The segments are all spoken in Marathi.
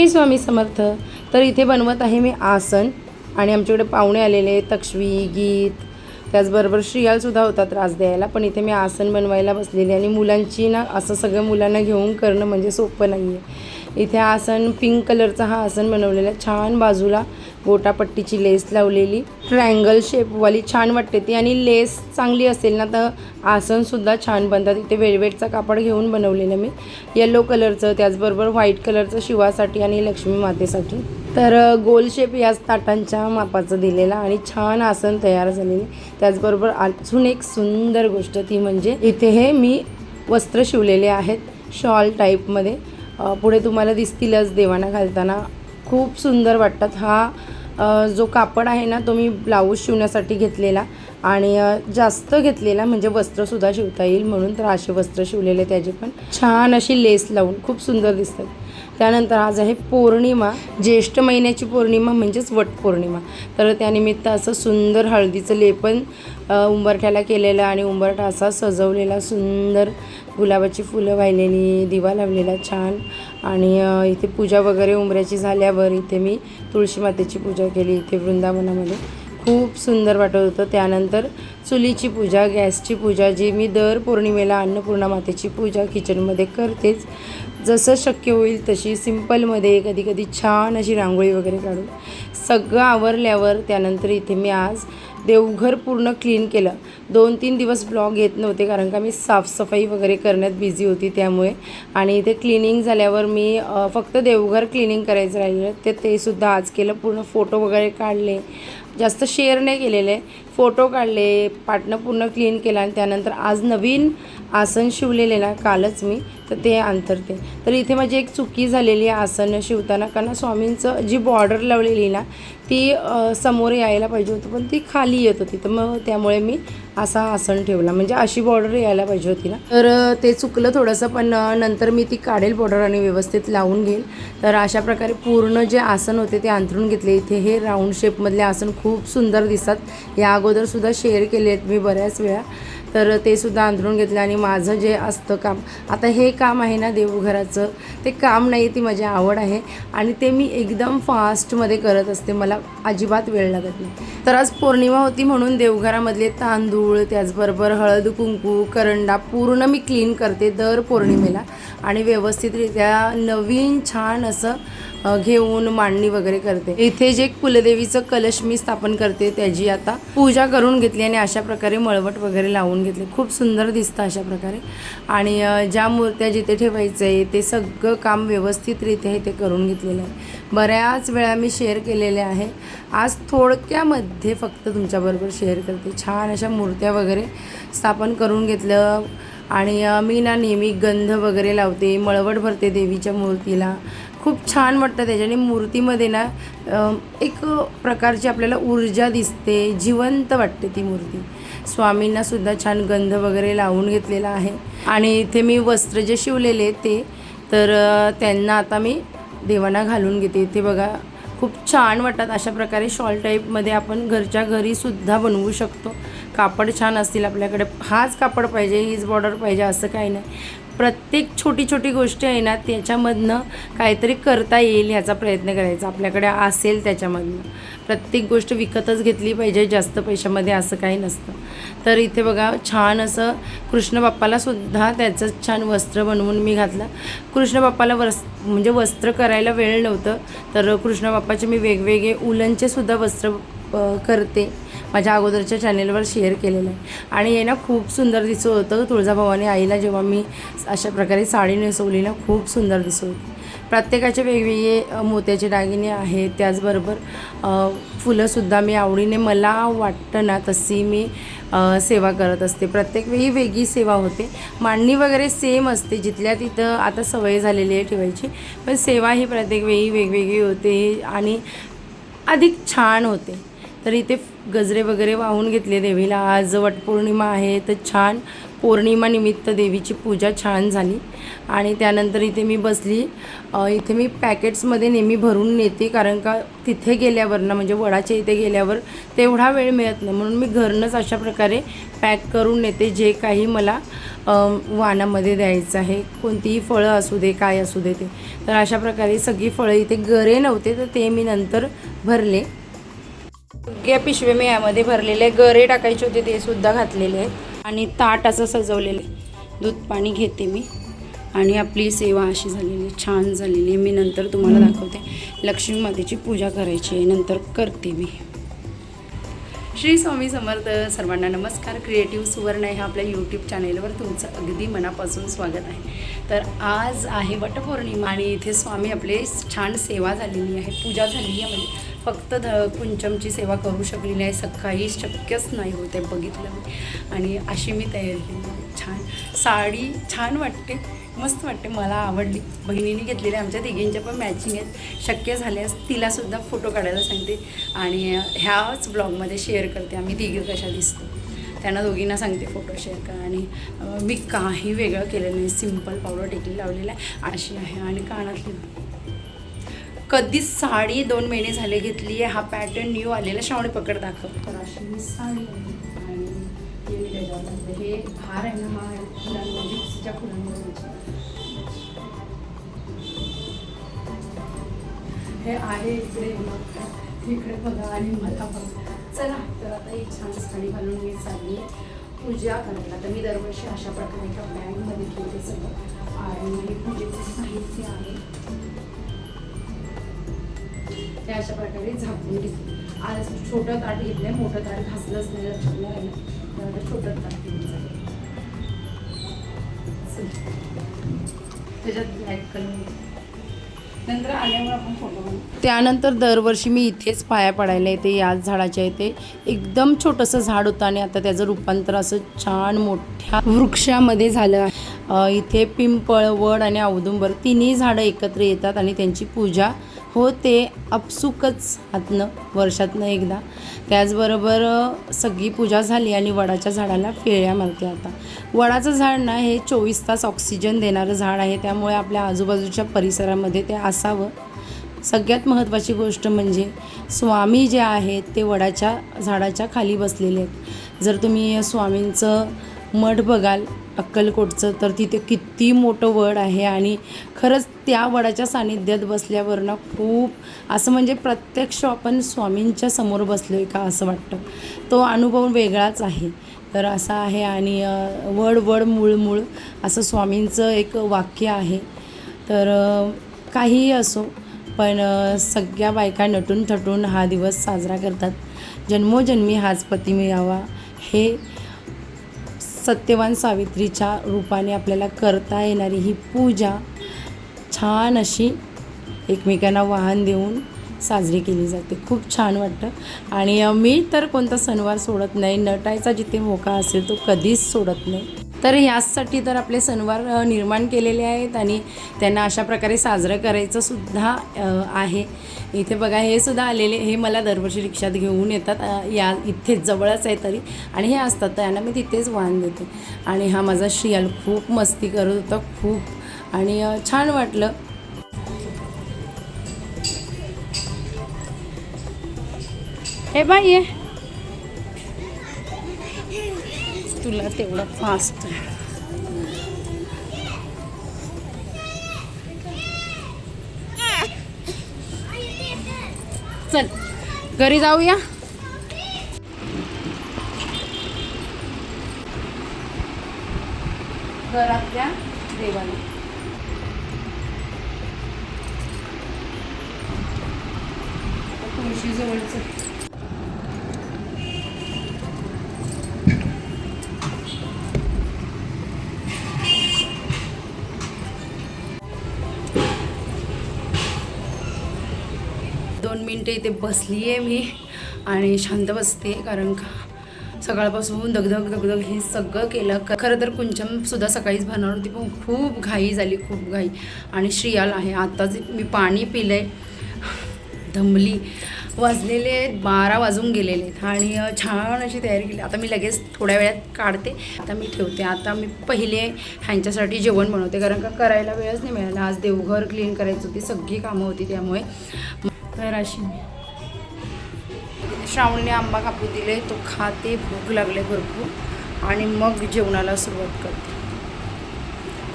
श्री स्वामी समर्थ। तर इथे बनवत आहे मी आसन आणि आमच्याकडे पाहुणे आलेले, तक्ष्वी, गीत, त्याचबरोबर श्रियालसुद्धा होता त्रास द्यायला। पण इथे मी आसन बनवायला बसलेली आणि मुलांची ना असं सगळं मुलांना घेऊन करणं म्हणजे सोपं नाही आहे। इथे आसन पिंक कलरचा हा आसन बनवलेला, छान बाजूला गोटापट्टीची लेस लावलेली, ट्रायंगल शेपवाली छान वाटते ती, आणि लेस चांगली असेल ना तर आसनसुद्धा छान बनतात। इथे वेलवेटचा कापड घेऊन बनवलेलं मी, येलो कलरचं, त्याचबरोबर व्हाईट कलरचं शिवासाठी आणि लक्ष्मी मातेसाठी। तर गोल शेप याच ताटांच्या मापाचं दिलेला आणि छान आसन तयार झालेले। त्याचबरोबर अजून एक सुंदर गोष्ट ती म्हणजे इथे हे मी वस्त्र शिवलेले आहेत शॉल टाईपमध्ये, पुढे तुम्हाला दिसतीलच देवांना घालताना खूप सुंदर वाटतात। हा जो कापड आहे ना तो मी ब्लाऊज शिवण्यासाठी घेतलेला आणि जास्त घेतलेला म्हणजे वस्त्रसुद्धा शिवता येईल म्हणून, तर असे वस्त्र शिवलेले त्याचे पण छान अशी लेस लावून खूप सुंदर दिसतात। त्यानंतर आज आहे पौर्णिमा, ज्येष्ठ महिन्याची पौर्णिमा म्हणजेच वटपौर्णिमा, तर त्यानिमित्त असं सुंदर हळदीचं लेपन उंबरठ्याला केलेलं आणि उंबरठा असा सजवलेला, सुंदर गुलाबाची फुलं वाहिलेली, दिवा लावलेला छान। आणि इथे पूजा वगैरे उंबऱ्याची झाल्यावर इथे मी तुळशी मातेची पूजा केली इथे वृंदावनामध्ये, खूप सुंदर वाटत होतं। त्यानंतर चुलीची पूजा, गॅसची पूजा, जी मी दर पौर्णिमेला अन्नपूर्णा मातेची पूजा किचनमध्ये करतेच, जसं शक्य होईल तशी सिंपलमध्ये, कधी कधी छान अशी रांगोळी वगैरे काढून सगळं आवरल्यावर त्यानंतर इथे मी आज देवघर पूर्ण क्लीन केलं। 2-3 दिवस ब्लॉग येत नव्हते कारण का मी साफसफाई वगैरे करण्यात बिझी होती त्यामुळे, आणि इथे क्लिनिंग झाल्यावर मी फक्त देवघर क्लिनिंग करायचं राहिलं ते सुद्धा आज केलं। पूर्ण फोटो वगैरे काढले, जास्त शेअर नाही केलेले, फोटो काढले, पाटणं पूर्ण क्लीन केलं आणि त्यानंतर आज नवीन आसन शिवलेले ना कालच मी, तर ते अंतरते। तर इथे माझी एक चुकी झालेली आहे आसन शिवताना, कारण स्वामींचं जी बॉर्डर लावलेली ना ती समोर यायला पाहिजे होती पण ती खाली येत होती, तर मग त्यामुळे मी असा आसन ठेवला, म्हणजे अशी बॉर्डर यायला पाहिजे होती ना, तर ते चुकलं थोडंसं, पण नंतर मी ती काढेल बॉर्डर आणि व्यवस्थित लावून घेईल। तर अशा प्रकारे पूर्ण जे आसन होते ते अंथरून घेतले। इथे हे राऊंड शेपमधले आसन खूप सुंदर दिसतात, या अगोदरसुद्धा शेअर केले आहेत मी बऱ्याच वेळा, तर ते सुद्धा अंथरून घेतलं। आणि माझं जे असतं काम, आता हे काम आहे ना देवघराचं, ते काम नाही, ती माझी आवड आहे आणि ते मी एकदम फास्टमध्ये करत असते, मला अजिबात वेळ लागत नाही। तर आज पौर्णिमा होती म्हणून देवघरामधले तांदूळ, त्याचबरोबर हळद कुंकू, करंडा पूर्ण मी क्लीन करते दर पौर्णिमेला, आणि व्यवस्थितरित्या नवीन छान असं घेऊन मांडणी वगैरे करते। इथे जे कुलदेवीचं कलश मी स्थापन करते त्याची आता पूजा करून घेतली आणि अशा प्रकारे मळवट वगैरे लावून घेतले, खूप सुंदर दिसतं अशा प्रकारे। आणि ज्या मूर्त्या जिथे ठेवायचं आहे ते सगळं काम व्यवस्थितरित्या इथे करून घेतलेलं आहे। बऱ्याच वेळा मी शेअर केलेले आहे, आज थोडक्यामध्ये फक्त तुमच्याबरोबर शेअर करते। छान अशा मूर्त्या वगैरे स्थापन करून घेतलं आणि मी ना नेहमी गंध वगैरे लावते, मळवट भरते देवीच्या मूर्तीला, खूप छान वाटतं त्याच्याने। मूर्तीमध्ये ना एक प्रकारची आपल्याला ऊर्जा दिसते, जिवंत वाटते ती मूर्ती। स्वामींनासुद्धा छान गंध वगैरे लावून घेतलेला आहे। आणि इथे मी वस्त्र जे शिवलेले ते, तर त्यांना आता मी देवांना घालून घेते। इथे बघा खूप छान वाटतात अशा प्रकारे शॉल टाईपमध्ये, आपण घरच्या घरीसुद्धा बनवू शकतो। कापड छान असतील आपल्याकडे, हाच कापड पाहिजे, हीच बॉर्डर पाहिजे असं काही नाही, प्रत्येक छोटी छोटी गोष्ट आहे ना त्याच्यामधनं काहीतरी करता येईल ह्याचा प्रयत्न करायचा, आपल्याकडे असेल त्याच्यामधनं। प्रत्येक गोष्ट विकतच घेतली पाहिजे जास्त पैशामध्ये असं काही नसतं। तर इथे बघा छान असं कृष्ण बाप्पालासुद्धा त्याचं छान वस्त्र बनवून मी घातलं। कृष्ण बाप्पाला म्हणजे वस्त्र करायला वेळ नव्हतं, तर कृष्ण बाप्पाचे मी वेगवेगळे उलनचेसुद्धा वस्त्र करते, माझ्या अगोदरच्या चॅनेलवर शेअर केलेलं आहे। आणि हे ना खूप सुंदर दिसत होतं, तुळजाभवानी आईला जेव्हा मी अशा प्रकारे साडी नेसवली ना खूप सुंदर दिसत होती। प्रत्येकाचे वेगवेगळे मोत्याचे दागिने आहेत, त्याचबरोबर फुलंसुद्धा मी आवडीने मला वाटतं ना तशी मी सेवा करत असते, प्रत्येक वेळी वेगळी सेवा होते। मांडणी वगैरे सेम असते जिथल्या तिथं, आता सवय झालेली आहे ठेवायची, पण सेवा ही प्रत्येक वेळी वेगवेगळी होते आणि अधिक छान होते। तर इथे गजरे वगैरे वाहून घेतले देवीला, आज वटपौर्णिमा आहे तर छान पौर्णिमानिमित्त देवीची पूजा छान झाली। आणि त्यानंतर इथे मी बसली, इथे मी पॅकेट्समध्ये नेहमी भरून नेते, कारण का तिथे गेल्यावर ना म्हणजे वडाच्या इथे गेल्यावर तेवढा वेळ मिळत नाही, म्हणून मी घरूनच अशा प्रकारे पॅक करून नेते जे काही मला वाणामध्ये द्यायचं आहे. कोणतीही फळं असू दे, काय असू दे ते. तर अशा प्रकारे सगळी फळं, इथे गरे नव्हते तर ते मी नंतर भरले. सगळ्या पिशवे मी यामध्ये भरलेले, गरे टाकायचे होते ते सुद्धा घातलेले आहेत आणि ताट असं सजवलेलं आहे. दूध पाणी घेते मी आणि आपली सेवा अशी झालेली, छान झालेली आहे. मी नंतर तुम्हाला दाखवते. लक्ष्मी मातेची पूजा करायची आहे, नंतर करते मी. श्री स्वामी समर्थ. सर्वांना नमस्कार. क्रिएटिव्ह सुवर्ण ह्या आपल्या यूट्यूब चॅनेलवर तुमचं अगदी मनापासून स्वागत आहे. तर आज आहे वटपौर्णिमा आणि इथे स्वामी आपले छान सेवा झालेली आहे, पूजा झालेली आहे. म्हणजे फक्त कुंचमची सेवा करू शकली नाही, सकाळी शक्यच नाही होते, बघितलं मी. आणि अशी मी तयारी केली. छान साडी छान वाटते, मस्त वाटते, मला आवडली. बहिणीने घेतलेल्या आमच्या तिघींच्या पण मॅचिंग आहेत. शक्य झाल्यास तिलासुद्धा फोटो काढायला सांगते आणि ह्याच ब्लॉगमध्ये शेअर करते आम्ही तिघी कशा दिसतो. त्यांना दोघींना सांगते फोटो शेअर करा. आणि मी काही वेगळं केलं नाही, सिम्पल पावडर टिकली लावलेला आहे, अशी आहे. आणि कानातली कधीच साडी 2 महिने झाले घेतली आहे. हा पॅटर्न न्यू आलेला, श्रावणी पकड दाखव. तर अशी मी साडी आणि हे हार आहे ना, हा फुलांच्या फुलांवर हे आहे. इकडे बघा आणि मला बघा. चला तर आता एक छान साडी घालून मी चालली पूजा करायला. तर मी दरवर्षी अशा प्रकारे एका बॅगमध्ये ठेवते सगळं. आणि हे पूजेचे साहित्य आहे ते अशा प्रकारे झाकून घेतले. आज छोटं ताट घेतलं आहे, मोठं ताट घासलंच नाही, लक्षात नाही राहिलं. तर छोटं ताट घेतलं त्याच्यात ब्लॅक कलर. नंतर आल्यावर आपण फोटो. त्यानंतर दरवर्षी मी इथेच पाया पडायला येते. याच झाडाच्या इथे एकदम छोटंसं झाड होतं आणि आता त्याचं रूपांतर असं छान मोठ्या वृक्षामध्ये झालं आहे. इथे पिंपळ, वड आणि औदुंबर तिन्ही झाडं एकत्र येतात आणि त्यांची पूजा होते आपसुकच हातनं, वर्षातनं एकदा. त्याचबरोबर सगळी पूजा झाली आणि वडाच्या झाडाला फेऱ्या मारते. आता वडाचं झाड ना हे 24 तास ऑक्सिजन देणारं झाड आहे, त्यामुळे आपल्या आजूबाजूच्या परिसरामध्ये ते असावं. सगळ्यात महत्त्वाची गोष्ट म्हणजे स्वामी जे आहेत ते वडाच्या झाडाच्या खाली बसलेले आहेत. जर तुम्ही स्वामींचं मठ बघाल अक्कलकोटचं, तर तिथे किती मोठं वड आहे आणि खरंच त्या वडाच्या सानिध्यात बसल्यावर ना खूप असं म्हणजे प्रत्यक्ष आपण स्वामींच्या समोर बसलो आहे का असं वाटतं. तो अनुभव वेगळाच आहे. तर असा आहे. आणि वड वड मूळ मूळ असं स्वामींचं एक वाक्य आहे. तर काहीही असो, पण सगळ्या बायका नटून थटून हा दिवस साजरा करतात. जन्मोजन्मी हाच पती मिळावा हे सत्यवान सावित्रीच्या रूपाने आपल्याला करता येणारी ही पूजा छान अशी एकमेकांना वाहन देऊन साजरी केली जाते. खूप छान वाटतं. आणि मी तर कोणता सणवार सोडत नाही. नटायचा जिथे मोका असेल तो कधीच सोडत नाही. तर ह्याचसाठी तर आपले सणवार निर्माण केलेले आहेत आणि त्यांना अशा प्रकारे साजरं करायचं सुद्धा आहे. इथे बघा हे सुद्धा आलेले, हे मला दरवर्षी रिक्षात घेऊन येतात. या इथेच जवळच आहे तरी, आणि हे असतात त्यांना मी तिथेच वाहन देते. आणि हा माझा श्रियाल खूप मस्ती करत होता खूप, आणि छान वाटलं. हे बाई ये, तुला तेवढं फास्ट चल घरी जाऊया. घरातल्या देवाला तुळशी जवळचं. मिनटं इथे बसली आहे मी आणि शांत बसते, कारण का सकाळपासून दगदग दगदग हे सगळं केलं. खरं तर कुंचमसुद्धा सकाळीच भरणार होती, पण खूप घाई झाली, खूप घाई. आणि श्रियाल आहे, आत्ताच मी पाणी पिलं आहे, दमली. वाजलेले 12 वाजून गेलेले आहेत आणि छान अशी तयारी केली. आता मी लगेच थोड्या वेळात काढते. आता मी ठेवते. आता मी पहिले ह्यांच्यासाठी जेवण बनवते, कारण का करायला वेळच नाही मिळाला. आज देवघर क्लीन करायचं होती, सगळी कामं होती त्यामुळे. तर अशी श्रावणीने आंबा कापू दिले, तो खाते, भूक लागले भरपूर, आणि मग जेवणाला सुरुवात करते.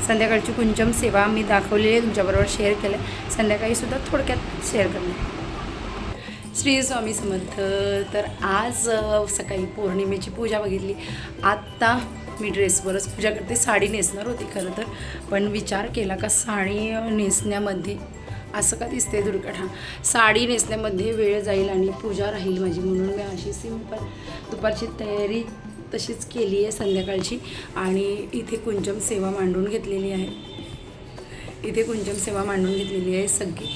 संध्याकाळची कुंचम सेवा मी दाखवलेली आहे, तुमच्याबरोबर शेअर केलं आहे. संध्याकाळीसुद्धा थोडक्यात शेअर करणार. श्री स्वामी समर्थ. तर आज सकाळी पौर्णिमेची पूजा बघितली. आत्ता मी ड्रेसवरच पूजा करते. साडी नेसणार होती खरं तर, पण विचार केला का साडी नेसण्यामध्ये असं का दिसते दुर्गट, साडी नेसण्यामध्ये वेळ जाईल आणि पूजा राहील माझी, म्हणून मी अशी सिंपल दुपारची तयारी तशीच केली आहे संध्याकाळची. आणि इथे कुंचम सेवा मांडून घेतलेली आहे. सगळी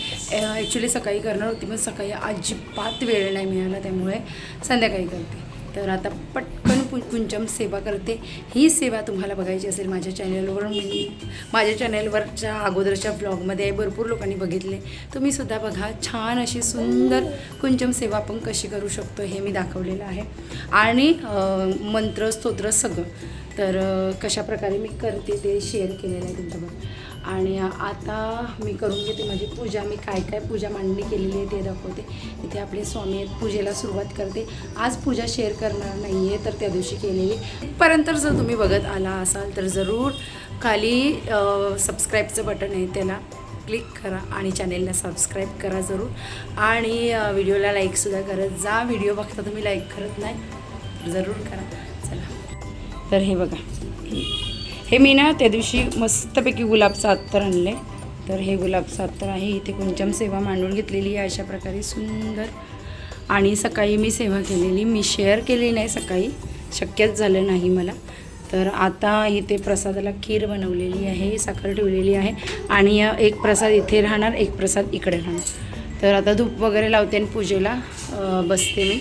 ॲक्च्युली सकाळी करणार होती, पण सकाळी अजिबात वेळ नाही मिळाला, त्यामुळे संध्याकाळी करते. तर आता पटकन कुंचम सेवा करते. ही सेवा तुम्हाला बघायची असेल माझ्या चॅनलवर, माझ्या चॅनलवरच्या अगोदरच्या ब्लॉगमध्ये भरपूर लोकांनी बघितले. तुम्हीसुद्धा बघा. छान अशी सुंदर कुंचम सेवा आपण कशी करू शकतो हे मी दाखवलेलं आहे. आणि मंत्र स्तोत्र सगळं तर कशाप्रकारे मी करते ते शेअर केलेलं आहे तुमच्याबरोबर. आणि आता मी करून घेते माझी पूजा. मी काय काय पूजा मांडणी केलेली आहे ते दाखवते. इथे आपले स्वामी आहेत, पूजेला सुरुवात करते. आज पूजा शेअर करणार नाही आहे, तर त्या दिवशी केलेली. पर्यंत जर तुम्ही बघत आला असाल तर जरूर खाली सबस्क्राईबचं बटन आहे त्याला क्लिक करा आणि चॅनेलला सबस्क्राईब करा जरूर. आणि व्हिडिओला लाईकसुद्धा करत जा. व्हिडिओ बघता तुम्ही लाईक करत नाही तर जरूर करा. चला, तर हे बघा, हे मी ना त्या दिवशी मस्तपैकी गुलाबचं अत्तर आणलं आहे. तर हे गुलाबचं अत्तर आहे. इथे कुंचम सेवा मांडून घेतलेली आहे अशा प्रकारे सुंदर. आणि सकाळी मी सेवा केलेली, मी शेअर केली नाही सकाळी, शक्यच झालं नाही मला. तर आता इथे प्रसादाला खीर बनवलेली आहे, साखर ठेवलेली आहे. आणि एक प्रसाद इथे राहणार, एक प्रसाद इकडे राहणार. तर आता धूप वगैरे लावते आणि पूजेला बसते मी.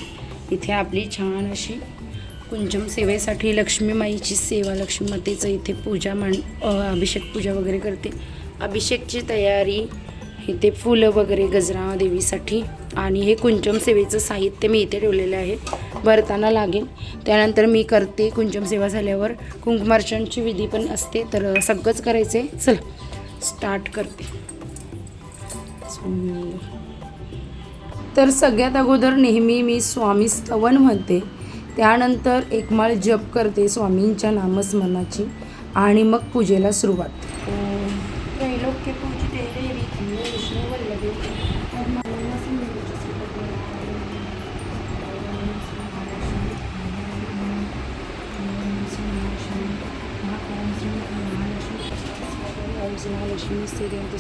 इथे आपली छान अशी कुंचम सेवेसाठी लक्ष्मी माईची सेवा, लक्ष्मी मातेचं इथे पूजा अभिषेक पूजा वगैरे करते. अभिषेकची तयारी, इथे फुलं वगैरे गजरा देवीसाठी. आणि हे कुंचम सेवेचं साहित्य मी इथे ठेवलेलं आहे, भरताना लागेल. त्यानंतर मी करते कुंचम सेवा झाल्यावर कुंकुमार्चनची विधी पण असते. तर सगळंच करायचं आहे. चला स्टार्ट करते. तर सगळ्यात अगोदर नेहमी मी स्वामी स्तवन म्हणते, त्यानंतर एक माळ जप करते स्वामींच्या नामस्मरणाची आणि मग पूजेला सुरुवात. त्रैलोक्य पूजिते देवी विष्णू वल्लभे महालक्ष्मी स्थिरंतु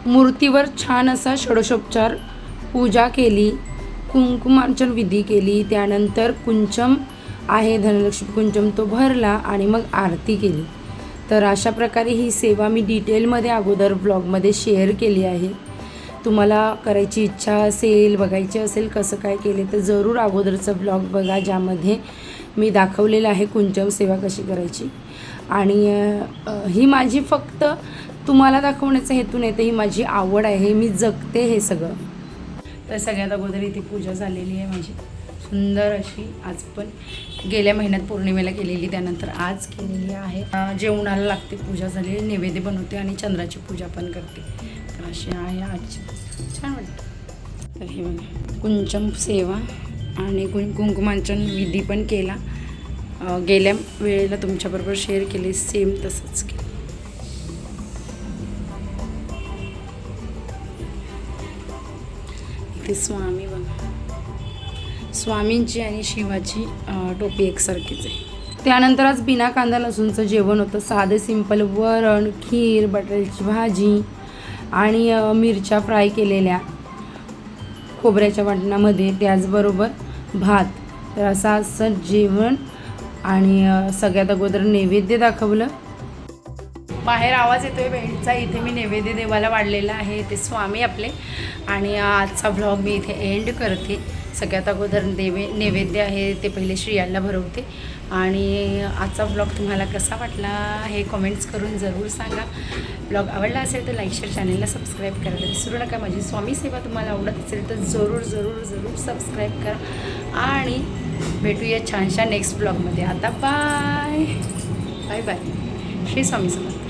मूर्तीवर छान असा षोडशोपचार पूजा केली, कुंकुमार्चन विधी केली. त्यानंतर कुंचम आहे धनलक्ष्मी कुंचम तो भरला आणि मग आरती केली. तर अशा प्रकारे ही सेवा मी डिटेलमध्ये अगोदर ब्लॉगमध्ये शेअर केली आहे. तुम्हाला करायची इच्छा असेल, बघायची असेल कसं काय केले तर जरूर अगोदरचा ब्लॉग बघा, ज्यामध्ये मी दाखवलेलं आहे कुंचम सेवा कशी करायची. आणि ही माझी फक्त तुम्हाला दाखवण्याचा हेतू नाही, तर ही माझी आवड आहे, मी जगते हे सगळं. तर सगळ्यात अगोदर इथे पूजा झालेली आहे माझी सुंदर अशी. आज पण गेल्या महिन्यात पौर्णिमेला केलेली, त्यानंतर आज केलेली आहे. जेवणाला लागते, पूजा झालेली, नैवेद्य बनवते आणि चंद्राची पूजा पण करते. तर अशी आहे आज, छान वाटतं. तर हे बघा कुंचम सेवा आणि कुंकुमार्चन विधी पण केला. गेल्या वेळेला तुमच्याबरोबर शेअर केले, सेम तसंच केलं. इथे स्वामी बघा, स्वामींची आणि शिवाची टोपी एकसारखीच आहे. त्यानंतर आज बिना कांदा लसूणचं जेवण होतं. साधं सिंपल वरण, खीर, बटाट्याची भाजी आणि मिरच्या फ्राय केलेल्या खोबऱ्याच्या वाटणामध्ये, त्याचबरोबर भात. तर असं जेवण. आणि सगळ्यात अगोदर नैवेद्य दाखवलं. बाहेर आवाज येतोय बेडचा. इथे मी नैवेद्य देवाला वाढलेला आहे, ते स्वामी आपले. आणि आजचा व्लॉग मी इथे एंड करते. सगळ्यात अगोदर नैवेद्य आहे ते पहिले श्रियाला भरवते. आणि आजचा व्लॉग तुम्हाला कसा वाटला हे कमेंट्स करून जरूर सांगा. ब्लॉग आवडला असेल तर लाईक शेअर, चॅनलला सबस्क्राईब करायला विसरू नका. माझी स्वामी सेवा तुम्हाला आवडत असेल तर जरूर जरूर जरूर सबस्क्राईब करा. आणि भेटूया छानशा नेक्स्ट ब्लॉगमध्ये. आता bye bye bye. Shri Swami Samarth.